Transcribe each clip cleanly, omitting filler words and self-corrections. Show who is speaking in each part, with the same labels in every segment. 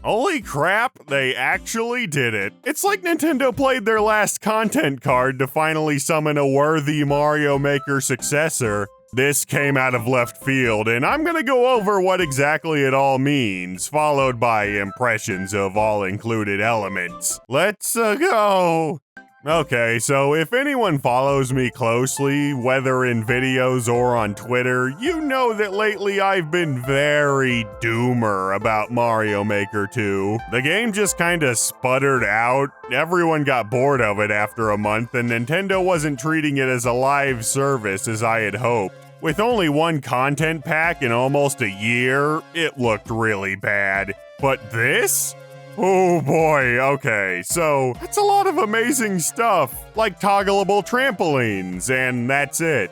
Speaker 1: Holy crap, they actually did it. It's like Nintendo played their last content card to finally summon a worthy Mario Maker successor. This came out of left field, and I'm gonna go over what exactly it all means, followed by impressions of all included elements. Let's go! Okay, so if anyone follows me closely, whether in videos or on Twitter, you know that lately I've been very doomer about Mario Maker 2. The game just kinda sputtered out, everyone got bored of it after a month, and Nintendo wasn't treating it as a live service as I had hoped. With only one content pack in almost a year, it looked really bad. But this? Oh boy, okay, so that's a lot of amazing stuff, like toggleable trampolines, and that's it.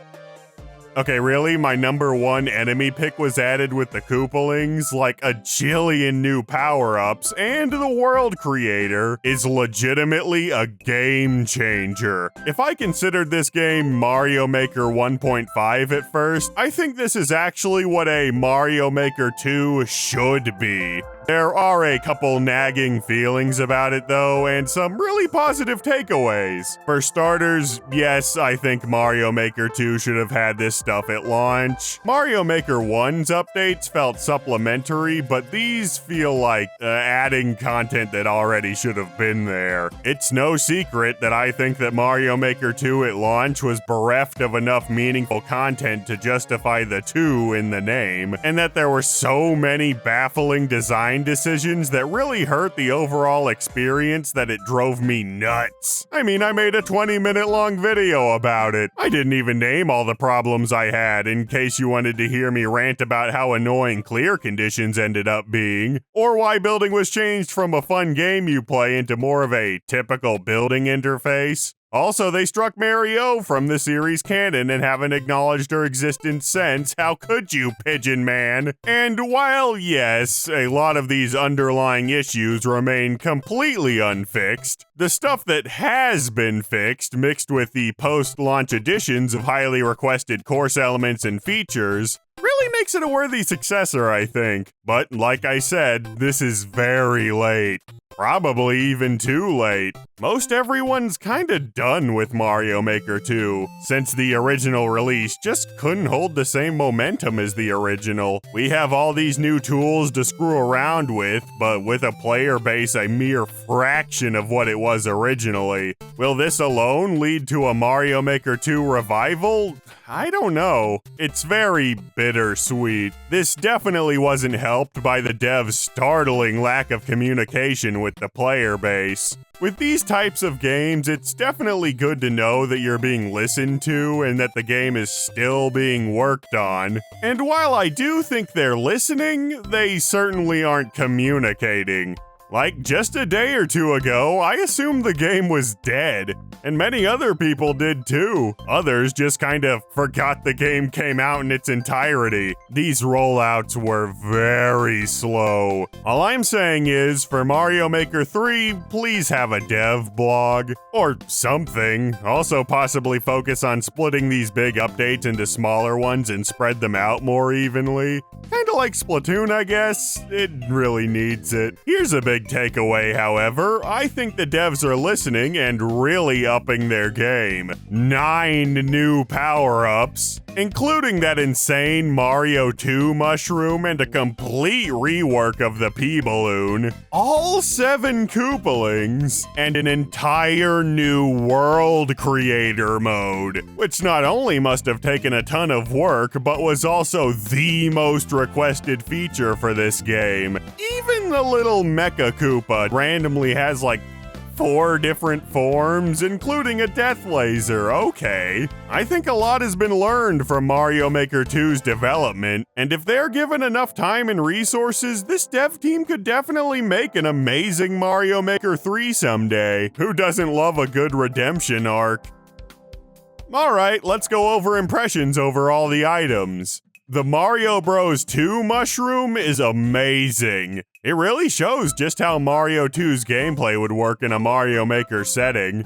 Speaker 1: Okay, really? My number one enemy pick was added with the Koopalings, like a jillion new power-ups, and the world creator is legitimately a game changer. If I considered this game Mario Maker 1.5 at first, I think this is actually what a Mario Maker 2 should be. There are a couple nagging feelings about it though, and some really positive takeaways. For starters, yes, I think Mario Maker 2 should have had this stuff at launch. Mario Maker 1's updates felt supplementary, but these feel like adding content that already should have been there. It's no secret that I think that Mario Maker 2 at launch was bereft of enough meaningful content to justify the 2 in the name, and that there were so many baffling design decisions that really hurt the overall experience that it drove me nuts. I mean, I made a 20-minute long video about it. I didn't even name all the problems I had in case you wanted to hear me rant about how annoying clear conditions ended up being, or why building was changed from a fun game you play into more of a typical building interface. Also, they struck Mario from the series canon and haven't acknowledged her existence since. How could you, Pigeon Man? And while, yes, a lot of these underlying issues remain completely unfixed, the stuff that has been fixed, mixed with the post-launch additions of highly requested course elements and features, really makes it a worthy successor, I think. But like I said, this is very late. Probably even too late. Most everyone's kinda done with Mario Maker 2, since the original release just couldn't hold the same momentum as the original. We have all these new tools to screw around with, but with a player base a mere fraction of what it was originally. Will this alone lead to a Mario Maker 2 revival? I don't know. It's very bittersweet. This definitely wasn't helped by the devs' startling lack of communication with the player base. With these types of games, it's definitely good to know that you're being listened to and that the game is still being worked on. And while I do think they're listening, they certainly aren't communicating. Like, just a day or two ago, I assumed the game was dead, and many other people did too. Others just kind of forgot the game came out in its entirety. These rollouts were very slow. All I'm saying is, for Mario Maker 3, please have a dev blog, or something. Also possibly focus on splitting these big updates into smaller ones and spread them out more evenly. Kinda like Splatoon, I guess. It really needs it. Here's a big takeaway, however. I think the devs are listening and really upping their game. 9 new power-ups, including that insane Mario 2 mushroom and a complete rework of the P-Balloon, all 7 Koopalings, and an entire new world creator mode, which not only must have taken a ton of work, but was also the most requested feature for this game. Even the little Mecha Koopa randomly has like 4 different forms, including a death laser. Okay. I think a lot has been learned from Mario Maker 2's development, and if they're given enough time and resources, this dev team could definitely make an amazing Mario Maker 3 someday. Who doesn't love a good redemption arc? Alright, let's go over impressions over all the items. The Mario Bros. 2 mushroom is amazing. It really shows just how Mario 2's gameplay would work in a Mario Maker setting.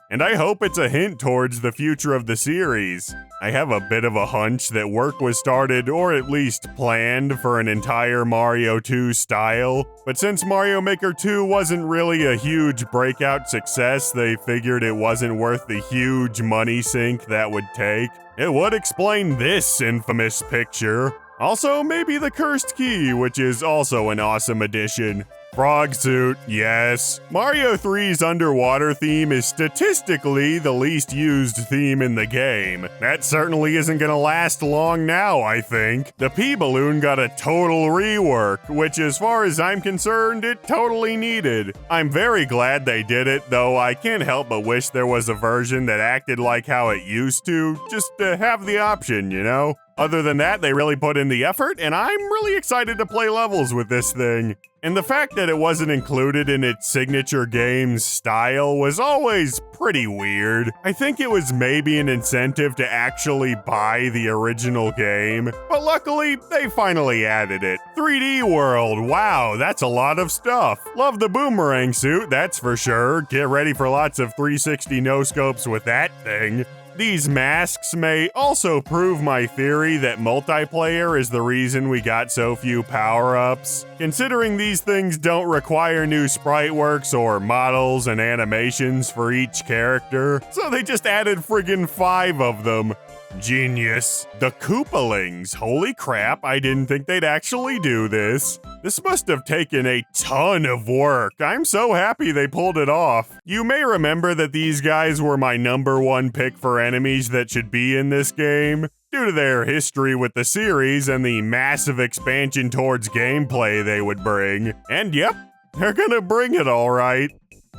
Speaker 1: and I hope it's a hint towards the future of the series. I have a bit of a hunch that work was started, or at least planned, for an entire Mario 2 style, but since Mario Maker 2 wasn't really a huge breakout success, they figured it wasn't worth the huge money sink that would take. It would explain this infamous picture. Also, maybe the Cursed Key, which is also an awesome addition. Frog suit, yes. Mario 3's underwater theme is statistically the least used theme in the game. That certainly isn't gonna last long now, I think. The P-Balloon got a total rework, which as far as I'm concerned, it totally needed. I'm very glad they did it, though I can't help but wish there was a version that acted like how it used to, just to have the option, you know? Other than that, they really put in the effort, and I'm really excited to play levels with this thing. And the fact that it wasn't included in its signature game's style was always pretty weird. I think it was maybe an incentive to actually buy the original game, but luckily, they finally added it. 3D World, wow, that's a lot of stuff. Love the boomerang suit, that's for sure. Get ready for lots of 360 no-scopes with that thing. These masks may also prove my theory that multiplayer is the reason we got so few power-ups. Considering these things don't require new sprite works or models and animations for each character, so they just added friggin' 5 of them. Genius. The Koopalings. Holy crap, I didn't think they'd actually do this. This must have taken a ton of work. I'm so happy they pulled it off. You may remember that these guys were my #1 pick for enemies that should be in this game, due to their history with the series and the massive expansion towards gameplay they would bring. And yep, they're gonna bring it all right.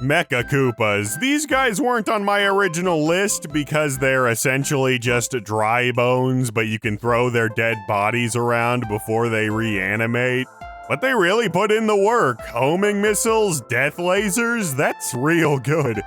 Speaker 1: Mecha Koopas. These guys weren't on my original list because they're essentially just dry bones, but you can throw their dead bodies around before they reanimate. But they really put in the work. Homing missiles, death lasers, that's real good.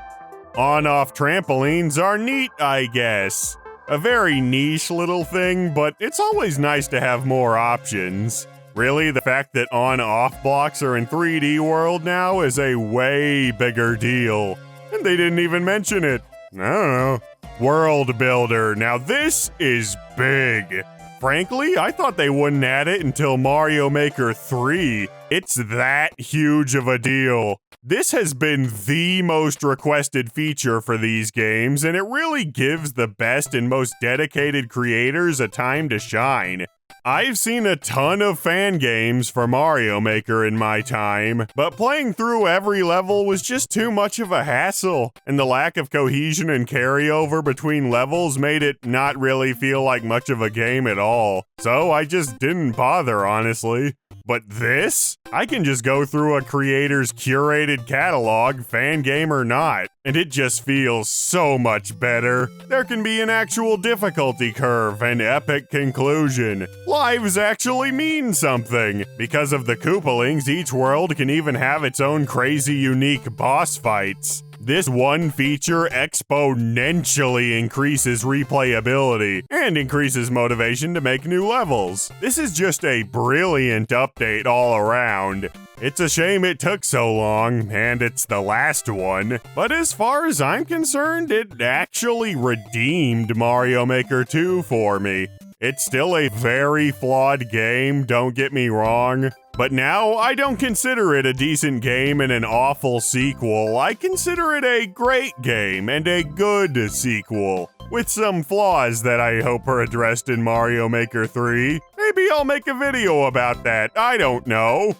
Speaker 1: On-off trampolines are neat, I guess. A very niche little thing, but it's always nice to have more options. Really, the fact that on-off blocks are in 3D World now is a way bigger deal. And they didn't even mention it. I don't know. World Builder. Now this is big. Frankly, I thought they wouldn't add it until Mario Maker 3. It's that huge of a deal. This has been the most requested feature for these games, and it really gives the best and most dedicated creators a time to shine. I've seen a ton of fan games for Mario Maker in my time, but playing through every level was just too much of a hassle, and the lack of cohesion and carryover between levels made it not really feel like much of a game at all. So I just didn't bother, honestly. But this? I can just go through a creator's curated catalog, fan game or not, and it just feels so much better. There can be an actual difficulty curve and epic conclusion. Lives actually mean something. Because of the Koopalings, each world can even have its own crazy unique boss fights. This one feature exponentially increases replayability and increases motivation to make new levels. This is just a brilliant update all around. It's a shame it took so long, and it's the last one, but as far as I'm concerned, it actually redeemed Mario Maker 2 for me. It's still a very flawed game, don't get me wrong, but now I don't consider it a decent game and an awful sequel. I consider it a great game and a good sequel, with some flaws that I hope are addressed in Mario Maker 3. Maybe I'll make a video about that, I don't know.